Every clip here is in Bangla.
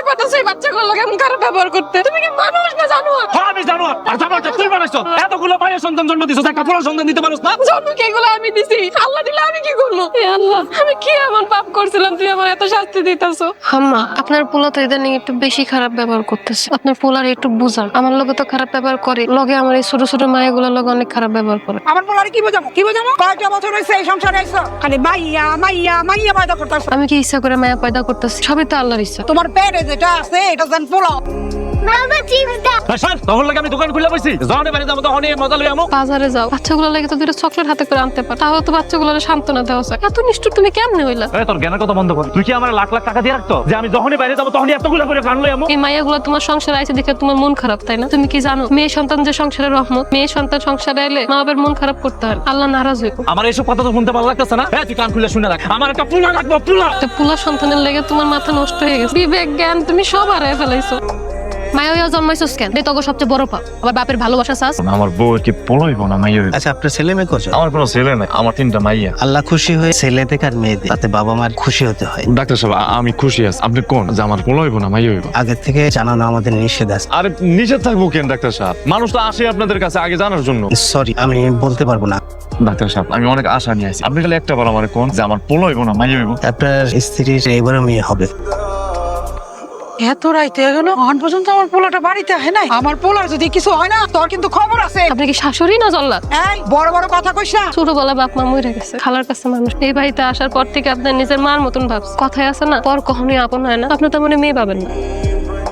পারতেছো এই বাচ্চাগুলোর লগে এমন খারাপ ব্যবহার করতে? তুমি কি মানুষ না জানো? হ্যাঁ আমি জানো, আর জানোয়ারটা তুই বানাইছো। এতগুলো মায়ের সন্তান জন্ম দিছো, একটা পোলা সন্তান দিতে পারোস না? জন্ম কি এগুলো আমি দিছি? আল্লাহ দিলে আমি কি করবো? হে আল্লাহ, আমি কি এমন পাপ করছিলাম তুই আমার এত শাস্তি দিতেছো? আম্মা, আপনার পোলা তো ইদানিং একটু বেশি খারাপ ব্যবহার করতেছে। আপনার পোলার একটু বুঝান। আমার লগে তো খারাপ ব্যবহার করে, লগে আমার এই ছোট ছোট মায়েগুলোর লগে অনেক খারাপ ব্যবহার করে। আমার পোলারে কি বোঝাবো? কয়েকটা বছর হয়েছে এই সংসারে আইছো, খালি মাইয়া মাইয়া মাইয়া পয়দা করতেছো। আমি কি ইচ্ছা করে মায়া পয়দা করতেছি? সবই তো আল্লাহর ইচ্ছা। তোমার পেটে যেটা আছে এটা যেন পোলাও। তখন লাগে আমি দোকান খুলে বসছি, যখনই বাড়ি যাবো তখনই মজা লই আমো। বাজারে যাও, বাচ্চাগুলো লাগে তো দুটো চকলেট হাতে করে আনতে পার, তাও তো বাচ্চাগুলোর সান্ত্বনা দেওয়া যায়। এত নিষ্ঠুর তুমি কেমনে হইলা? তোর জ্ঞানের কথা বন্ধ কর। তুই কি আমার লাখ লাখ টাকা দিয়ে রাখতো যে আমি যখনই বাইরে যাবো তখনই এতগুলো করে প্রাণ লই আমো? এই মায়াগুলো তোমার সংসারে আইছে দেখে তোমার মন খারাপ, তাই না? তুমি কি জানো মেয়ে সন্তান যে সংসারের রহমত? মেয়ে সন্তান সংসারে এলে মা বাবার মন খারাপ করতে হয়, আল্লাহ নারাজ হইব। আমার এইসব কথা তো শুনতে ভালো লাগতেছে না। হ্যাঁ তুই কান খুলে শুনে রাখ, আমার একটা পোলা রাখবো, পোলা। পোলা সন্তানের লেগে তোমার মাথা নষ্ট হয়ে গেছে, বিবেক জ্ঞান তুমি সব হারায় ফেলাইছো। মায়া হইয়া জন্মাইছোস কেন? এই তোকে সবচেয়ে বড় পাপ। আবার বাপের ভালোবাসা চাস? আমার বউ কি পোলাইবো না মাইয়া? আচ্ছা, আপনার ছেলে মেয়ে কজন? আমার কোনো ছেলে নাই, আমার 3টা মাইয়া। আল্লাহ খুশি হয়ে ছেলে থেকে আর মেয়ে দিয়ে, তাতে বাবা মার খুশি হতে হয়। ডাক্তার সাহেব আমি খুশি আছি। আপনি কোন যে আমার পোলা হইব না মাইয়া হইব? আগে থেকে জানানো আমাদের নিষেধ আছে। আরে নিষেধ থাকবো কেন ডাক্তার সাহেব? মানুষ তো আসে আপনাদের কাছে আগে জানার জন্য। সরি, আমি বলতে পারবো না। ডাক্তার সাহেব আমি অনেক আশা নিয়ে আছি, আপনি খালি একটা বার আমার কোন যে আমার পোলা হইব না মাইয়া হইব? আপনার স্ত্রীর এইবারও মেয়ে হবে। এত রাইতে গেল, এখন পর্যন্ত আমার পোলাটা বাড়িতে হয় নাই। আমার পোলার যদি কিছু হয় না, তোর কিন্তু খবর আছে। আপনি কি শাশুড়ি না জল্লাদ? এই বড় বড় কথা কইস না। ছোটবেলা বাপ মা মরে গেছে, খালার কাছে মানুষ। এই বাড়িতে আসার পর থেকে আপনার নিজের মার মতন ভাবছে। কথায় আছে না, পর কখনোই আপন হয় না। আপনি তো মনে মেয়ে পাবেন না।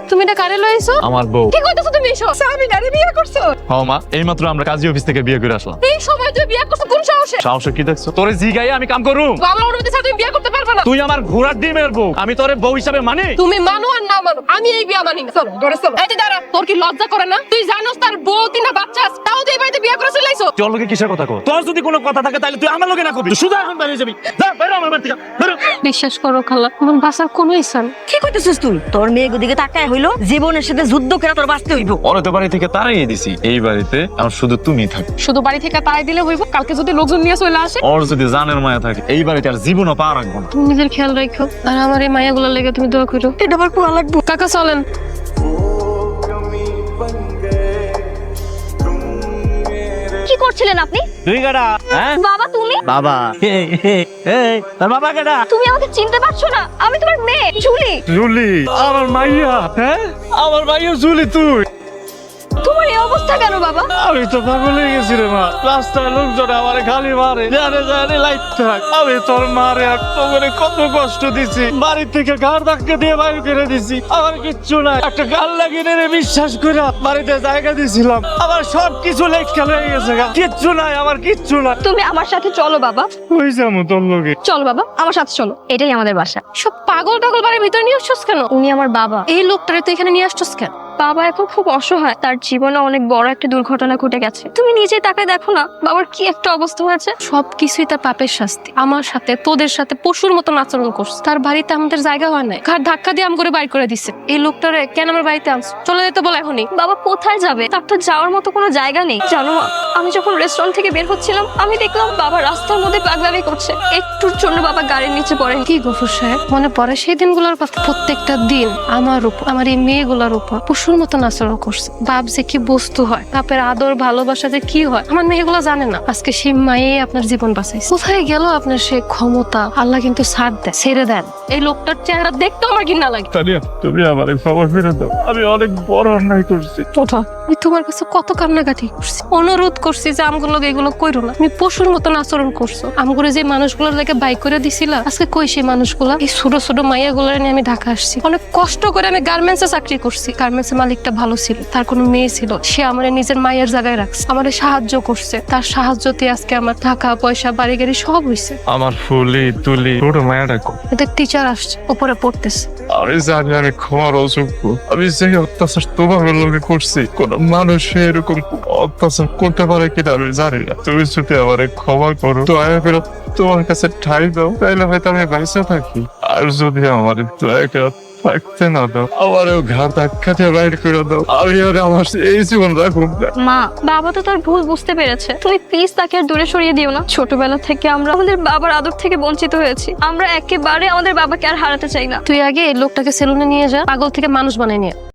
তুমি এটা কারে লইছো? আমার বউ। কি কইতাছো তুমি এসব? সাবিনারে বিয়ে করছো? হ্যাঁ মা, এইমাত্র আমরা কাজী অফিস থেকে বিয়ে করে আসলাম। এই সময় তুই বিয়ে করছো কোন সাহসে? সাহসে কি দেখছো? তোরে জিগাই আমি কাম করু? আল্লাহর অনুমতি ছাড়া তুমি বিয়ে করতে পারবে না। তুই আমার ঘোড়ার ডিমের বউ, আমি তোরে বউ হিসাবে মানি? তুমি মানো আর না মানো, আমি এই বিয়ে মানি না। চলো ঘরে চলো। এই যে দাঁড়া, তোর কি লজ্জা করে না? তুই জানোস তার বউ 3টা বাচ্চা আছে, তাও তুই এই বাড়িতে বিয়ে করে চলে আইছো। তোর লগে কিসের কথা কর? তোর যদি কোনো কথা থাকে তাহলে তুই আমার লগে না কবি। তুই সুদা এখন বাইরে যাবি, যা বাইরে আমার বাড়ি থেকে বেরো। বিশ্বাস করো খালা, আমার বাসার কোনো ইচ্ছা নেই। কি কইতেছিস তুই? তোর মেয়ে দিকে তাকায় হইলো জীবনের সাথে যুদ্ধ করে তোর বাঁচতে হইব। ওরে তো বাড়ি থেকে তাড়িয়ে দিছি, এই বাড়িতে আমার শুধু তুমি থাকো। শুধু বাড়ি থেকে তাই দিলে হইব? কালকে যদি লোকজন নিয়ে চলে আসে? ওর যদি জানের মায়া থাকে এই বাড়িতে আর জীবনও পা রাখবো না। তুমি নিজের খেয়াল রাখো, আর আমার এই মায়াগুলো লেগে তুমি দোয়া করো। এটা আবার কোয়া লাগবো। কাকা চলেন। কি করছিলেন আপনি? তুই কাটা? হ্যাঁ বাবা তুমি? বাবা। তোর বাবা কাটা? তুমি আমাকে চিনতে পারছো না? আমি তোমার মেয়ে জুলি। জুলি আমার মাইয়া? হ্যাঁ আমার মাইয়া জুলি তুই? তোমার এই অবস্থা কেন বাবা? আমি তো পাগল হয়ে গেছি রে মা। রাস্তায় লোকজন আমারে খালি মারে, জানে জানে লাইট থাক। আমি তোর মারে আর তোরে কত কষ্ট দিছি, বাড়ি থেকে ঘর ধাক্কা দিয়ে বাইরে করে দিছি। আমার কিচ্ছু নাই, একটা গাল লাগিয়ে রে বিশ্বাস করে বাড়িতে জায়গা দিছিলাম। আমার সব কিছু লেখা হয়ে গেছে, কিচ্ছু নাই, আমার কিচ্ছু নাই। তুমি আমার সাথে চলো বাবা। ওই যাবো তোর লগে। চল বাবা, আমার সাথে চলো। এটাই আমাদের বাসা। সব পাগল টাগল বাড়ির ভিতরে নিয়ে আসছস কেন? উনি আমার বাবা। এই লোকটারে তুই এখানে নিয়ে আসছস কেন? বাবা এখন খুব অসহায়, তার জীবনে অনেক বড় একটা দুর্ঘটনা ঘটে গেছে। তুমি নিজে তাকায় দেখো না বাবার কি একটা অবস্থা হয়েছে। সবকিছুই তার পাপের শাস্তি। আমার সাথে তোদের সাথে পশুর মতন আচরণ করছে। তার বাড়িতে আমাদের জায়গা হয় নাই, ঘাট ধাক্কা দিয়ে আম করে বাইর করে দিছে। এই লোকটারে কেন আমার বাড়িতে আনছো? চলে যেতে বল এখনই। বাবা কোথায় যাবে? তার তো যাওয়ার মতো কোনো জায়গা নেই। জানো মা, আমি যখন রেস্টুরেন্ট থেকে বের হচ্ছিলাম আমি দেখলাম বাবা রাস্তার মধ্যে পাগলামি করছে। একটুর জন্য বাবা গাড়ির নিচে পড়ে। কি গফুর সাহেব, মনে পড়ে সেই দিনগুলোর কথা? প্রত্যেকটা দিন আমার উপর, আমার এই মেয়েগুলোর উপর পশুর মতন আচরণ করছে। বাপ যে কি বস্তু হয়, বাপের আদর ভালোবাসা যে কি হয়, আমার মেয়েগুলো জানে না। আজকে সেই মায়ে আপনার জীবন বাঁচাইছে। কোথায় গেল আপনার সেই ক্ষমতা? আল্লাহ কিন্তু ছাড় দেয়, ছেড়ে দেন। এই লোকটার চেহারা দেখতে আমার ঘৃণা লাগে। তানিয়া তুমি আমার খবর ফিরে দাও, আমি অনেক বড় অন্যায় করছি। আমি তোমার কাছে কত কান্নাকাটি করছি, অনুরোধ করছি যে আমগুলো এগুলো কইরো না। তুমি পশুর মতন আচরণ করছো। আমগুলো যে মানুষগুলোর লেগে বাইক করে দিছিলা, আজকে কই সেই মানুষগুলা? এই ছোট ছোট মাইয়াগুলো নিয়ে আমি ঢাকা আসছি। অনেক কষ্ট করে আমি গার্মেন্টসে চাকরি করছি। গার্মেন্টসের মালিকটা ভালো ছিল, তার কোনো মেয়ে ছিল, সে আমার নিজের মায়ের জায়গায় রাখছে, আমার সাহায্য করছে। তার সাহায্যতে আজকে আমার টাকা পয়সা বাড়ি গাড়ি সব হয়েছে। আমার ফুলি তুলি ছোট মায়াটা এদের টিচার আসছে, উপরে পড়তেছে। আমি জানি আমি ক্ষমার অযোগ্য। আমি যে অত্যাচার তোমার লোকে করছি, কোন মানুষ এরকম অত্যাচার করতে পারে কিনা আমি জানি না। তুমি যদি আমার ক্ষমা করো, দয়া করে তোমার কাছে ঠাই দাও, তাইলে হয়তো আমি বাইসে থাকি। আর যদি আমার দয়া করে থাকতে না দাও, আমারও ঘাড় ধাক্কাতে বাইর করে দাও, আমি আর আমার এই জীবন রাখুন না। মা, বাবা তো তার ভুল বুঝতে পেরেছে, তুমি প্লিজ তাকে আর দূরে সরিয়ে দিও না। ছোটবেলা থেকে আমরা আমাদের বাবার আদর থেকে বঞ্চিত হয়েছি, আমরা একেবারে আমাদের বাবাকে আর হারাতে চাই না। তুই আগে এই লোকটাকে সেলুনে নিয়ে যা, পাগল থেকে মানুষ বানাই নিয়ে।